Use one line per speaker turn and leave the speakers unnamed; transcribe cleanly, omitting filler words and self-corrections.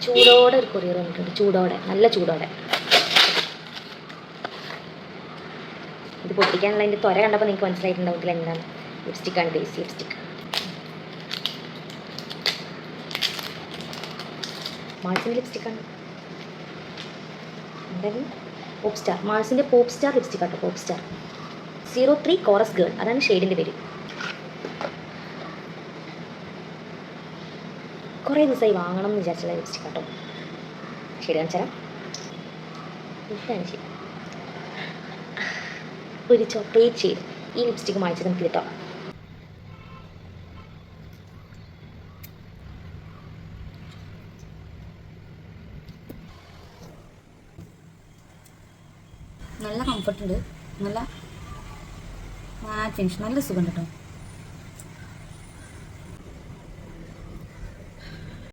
ചൂടോടെ ഒരു കൊറിയർ വന്നിട്ടുണ്ട്, ചൂടോടെ, നല്ല ചൂടോടെ. ഇത് പൊട്ടിക്കാനുള്ള അതിൻ്റെ ത്വര കണ്ടപ്പോൾ നിങ്ങൾക്ക് മനസ്സിലായിട്ടുണ്ടാവും ഇതിൽ എന്താണ്. ലിപ്സ്റ്റിക്കാണ്, ബേസ് ലിപ്സ്റ്റിക്ക്. മാൾസിൻ്റെ ലിപ്സ്റ്റിക്കാണ്. എന്തായാലും പോപ്പ് സ്റ്റാർ, മാൾസിൻ്റെ പോപ്പ് സ്റ്റാർ ലിപ്സ്റ്റിക് ആട്ടോ, പോപ്പ് സ്റ്റാർ 03 കോറസ് ഗേൾ, അതാണ് ഷെയ്ഡിൻ്റെ പേര്. കുറേ ദിവസമായി വാങ്ങണം എന്ന് വിചാരിച്ചുള്ള ലിപ്സ്റ്റിക് ആട്ടോ. ഷെയ്ഡ് കാണിച്ചാൽ ഒരു ചോക്ലേറ്റ് ഷെയ്ഡ്. ഈ ലിപ്സ്റ്റിക്ക് വാങ്ങിച്ചത് നമുക്ക് കിട്ടോ. നല്ല കംഫർട്ട് ഉണ്ട്, നല്ല മാറ്റ് ഫിനിഷ്, നല്ല സുഖം കേട്ടോ.